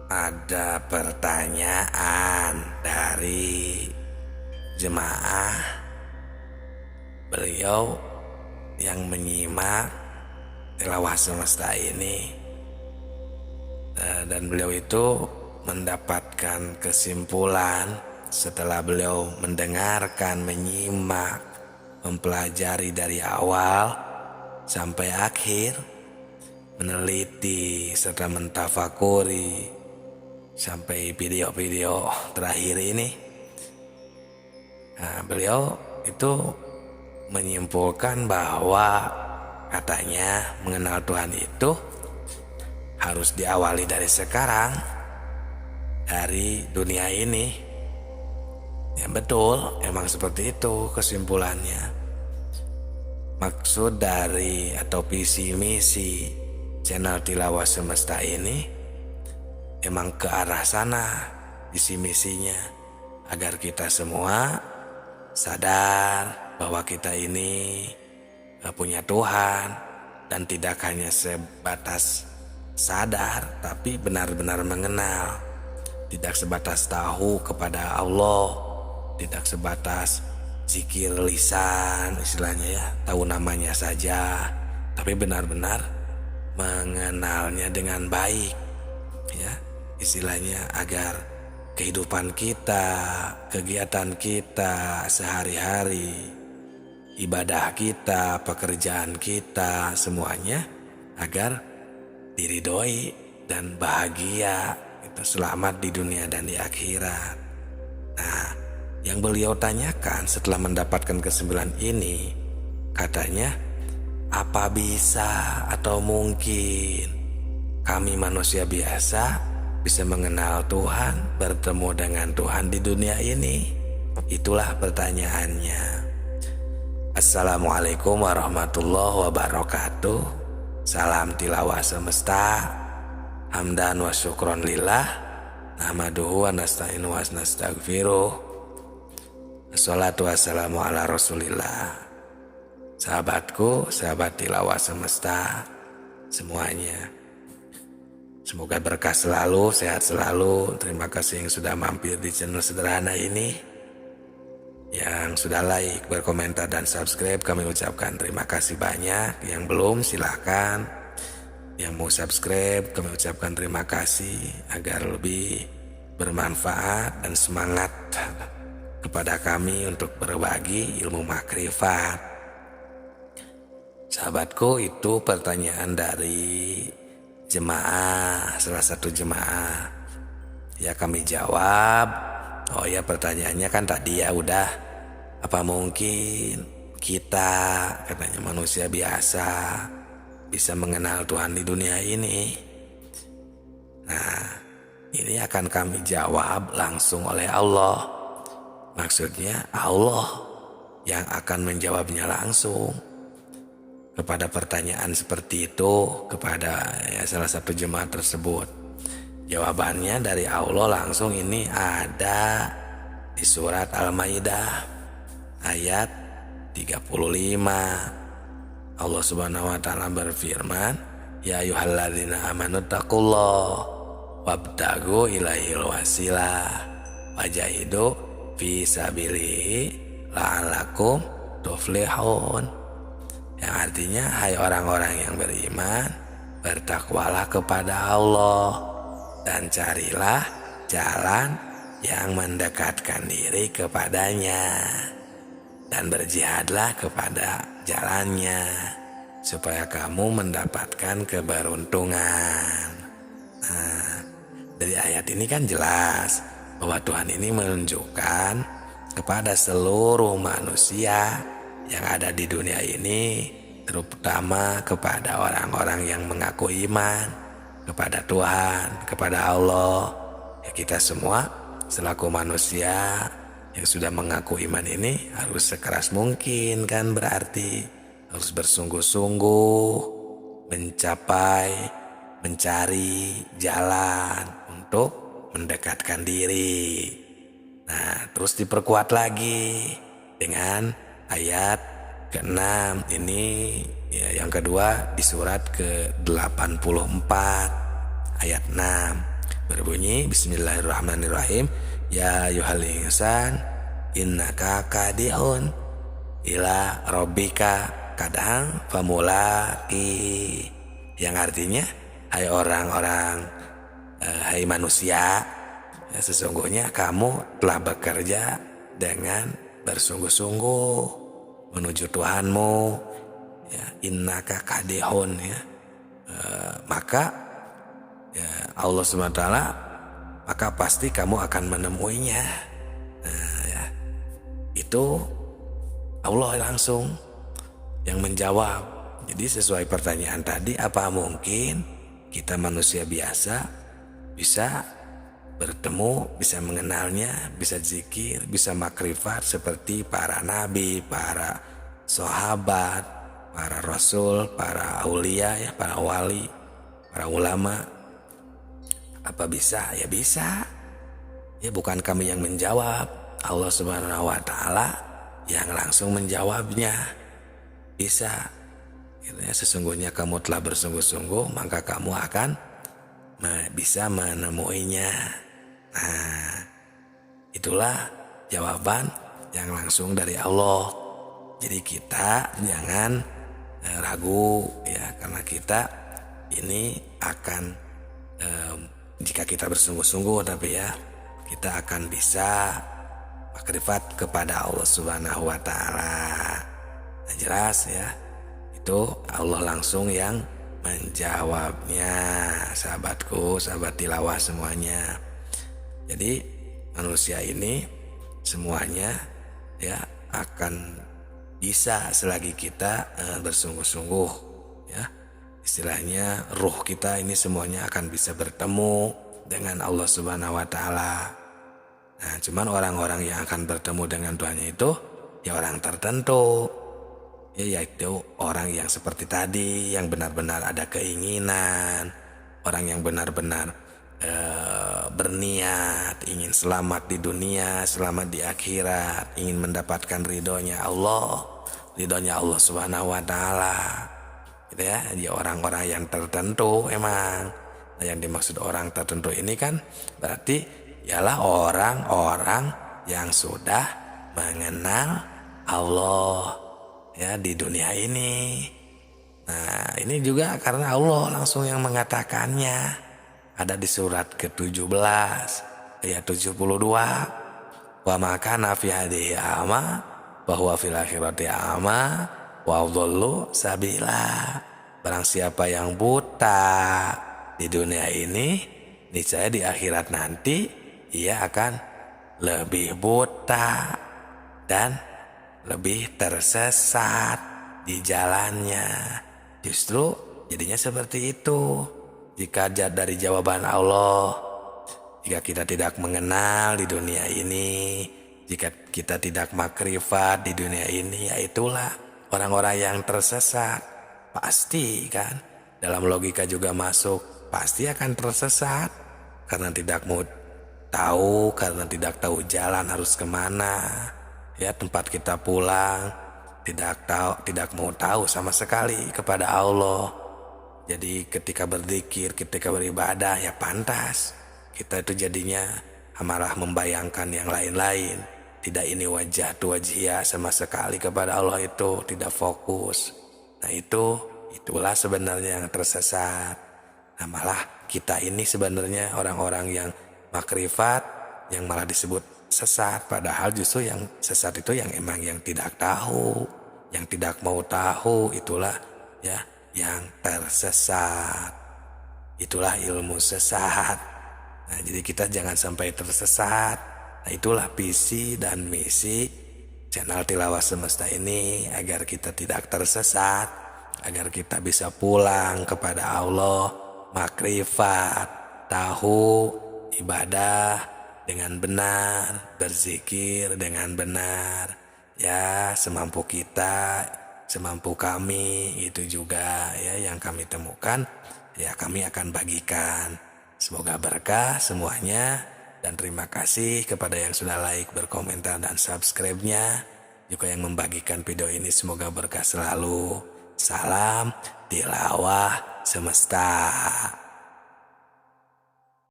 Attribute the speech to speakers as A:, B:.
A: Ada pertanyaan dari jemaah. Beliau yang menyimak tilawah semesta ini, dan beliau itu mendapatkan kesimpulan setelah beliau mendengarkan, menyimak, mempelajari dari awal sampai akhir, meneliti serta mentafakuri sampai video-video terakhir ini. Beliau itu menyimpulkan bahwa katanya mengenal Tuhan itu harus diawali dari sekarang, dari dunia ini. Ya betul, emang seperti itu kesimpulannya. Maksud dari atau visi misi channel Tilawah Semesta ini emang ke arah sana visi misinya, agar kita semua sadar bahwa kita ini punya Tuhan, dan tidak hanya sebatas sadar tapi benar-benar mengenal, tidak sebatas tahu kepada Allah, tidak sebatas zikir lisan istilahnya ya, tahu namanya saja, tapi benar-benar mengenalnya dengan baik ya, istilahnya agar kehidupan kita, kegiatan kita sehari-hari, ibadah kita, pekerjaan kita, semuanya agar diridhoi dan bahagia, kita selamat di dunia dan di akhirat. Nah, yang beliau tanyakan setelah mendapatkan kesimpulan ini, katanya, apa bisa atau mungkin kami manusia biasa bisa mengenal Tuhan, bertemu dengan Tuhan di dunia ini? Itulah pertanyaannya. Assalamualaikum warahmatullahi wabarakatuh. Salam tilawah semesta. Hamdan wa syukron lillah. Nahmaduhu wa nasta'inu wa nastaghfiruh. Assalatu wassalamu ala rasulillah. Sahabatku, sahabat tilawah semesta semuanya, semoga berkah selalu, sehat selalu. Terima kasih yang sudah mampir di channel sederhana ini. Yang sudah like, berkomentar, dan subscribe, kami ucapkan terima kasih banyak. Yang belum, silahkan. Yang mau subscribe, kami ucapkan terima kasih agar lebih bermanfaat dan semangat kepada kami untuk berbagi ilmu makrifat. Sahabatku, itu pertanyaan dari jemaah, salah satu jemaah. Ya kami jawab, oh ya pertanyaannya kan tadi ya udah, apa mungkin kita, katanya manusia biasa, bisa mengenal Tuhan di dunia ini? Nah, ini akan kami jawab langsung oleh Allah. Maksudnya Allah yang akan menjawabnya langsung kepada pertanyaan seperti itu kepada salah satu jemaah tersebut. Jawabannya dari Allah langsung, ini ada di surat Al-Maidah ayat 35. Allah Subhanahu wa taala berfirman, ya ayyuhalladzina amanu taqullaha wabtagu ilaihil wasilah wajahidu fi sabilihi la'allakum tuflihun. Yang artinya, hai orang-orang yang beriman, bertakwalah kepada Allah dan carilah jalan yang mendekatkan diri kepadanya, dan berjihadlah kepada jalannya supaya kamu mendapatkan keberuntungan. Nah, dari ayat ini kan jelas bahwa Tuhan ini menunjukkan kepada seluruh manusia yang ada di dunia ini, terutama kepada orang-orang yang mengaku iman kepada Tuhan, kepada Allah. Ya, kita semua selaku manusia yang sudah mengaku iman ini harus sekeras mungkin, kan berarti harus bersungguh-sungguh mencari jalan untuk mendekatkan diri. Nah, terus diperkuat lagi dengan ayat ke-6 ini ya, yang kedua di surat ke-84 ayat 6. berbunyi bismillahirrahmanirrahim, ya ayyuhal insan innaka kadihun ila rabbika kadang famulaki, yang artinya hai orang-orang, hai manusia, ya, sesungguhnya kamu telah bekerja dengan bersungguh-sungguh menuju Tuhanmu, ya, innaka kadihun, ya. Maka ya Allah SWT, maka pasti kamu akan menemuinya. Nah, ya, itu Allah langsung yang menjawab. Jadi sesuai pertanyaan tadi, apa mungkin kita manusia biasa bisa bertemu, bisa mengenalnya, bisa zikir, bisa makrifat seperti para nabi, para sahabat, para rasul, para aulia, ya, para wali, para ulama. Apa bisa? Ya bisa. Ya bukan kami yang menjawab, Allah Subhanahu wa taala yang langsung menjawabnya. Bisa. Gitu ya, sesungguhnya kamu telah bersungguh-sungguh, maka kamu akan bisa menemuinya. Nah, itulah jawaban yang langsung dari Allah. Jadi kita jangan ragu, ya, karena kita ini akan jika kita bersungguh-sungguh, tapi ya kita akan bisa makrifat kepada Allah Subhanahu wa taala. Nah, jelas ya, itu Allah langsung yang menjawabnya, sahabatku, sahabat tilawah semuanya. Jadi manusia ini semuanya ya akan bisa selagi kita bersungguh-sungguh, ya. Istilahnya ruh kita ini semuanya akan bisa bertemu dengan Allah Subhanahu wa taala. Nah, cuman orang-orang yang akan bertemu dengan Tuhannya itu ya orang tertentu. Ya, yaitu orang yang seperti tadi, yang benar-benar ada keinginan, orang yang benar-benar berniat ingin selamat di dunia, selamat di akhirat, ingin mendapatkan ridhonya Allah Subhanahu wa taala. Gitu ya, jadi orang-orang yang tertentu emang. Nah, yang dimaksud orang tertentu ini kan berarti ialah orang-orang yang sudah mengenal Allah, ya, di dunia ini. Nah, ini juga karena Allah langsung yang mengatakannya. Ada di surat ke-17 ayat 72. Wa makana fi hadhihi a'ma wa huwa fil akhirati a'ma wa adhallu sabila. Barang siapa yang buta di dunia ini, niscaya di akhirat nanti ia akan lebih buta dan lebih tersesat di jalannya. Justru jadinya seperti itu. Jika dari jawaban Allah, jika kita tidak mengenal di dunia ini, jika kita tidak makrifat di dunia ini, ya itulah orang-orang yang tersesat. Pasti kan, dalam logika juga masuk, pasti akan tersesat karena tidak mau tahu, karena tidak tahu jalan harus kemana. Ya, tempat kita pulang, tidak mau tahu sama sekali kepada Allah. Jadi ketika berzikir, ketika beribadah, ya pantas kita itu jadinya malah membayangkan yang lain-lain. Tidak ini wajah tu wajhia sama sekali kepada Allah, itu tidak fokus. Nah, itulah sebenarnya yang tersesat. Nah, malah kita ini sebenarnya orang-orang yang makrifat yang malah disebut sesat, padahal justru yang sesat itu yang emang yang tidak tahu, yang tidak mau tahu, itulah ya yang tersesat. Itulah ilmu sesat. Nah, jadi kita jangan sampai tersesat. Nah, itulah visi dan misi channel Tilawah Semesta ini, agar kita tidak tersesat, agar kita bisa pulang kepada Allah, makrifat, tahu ibadah dengan benar, berzikir dengan benar, ya, semampu kita, semampu kami. Itu juga ya yang kami temukan, ya kami akan bagikan. Semoga berkah semuanya, dan terima kasih kepada yang sudah like, berkomentar, dan subscribe-nya. Juga yang membagikan video ini, semoga berkah selalu. Salam Tilawah Semesta.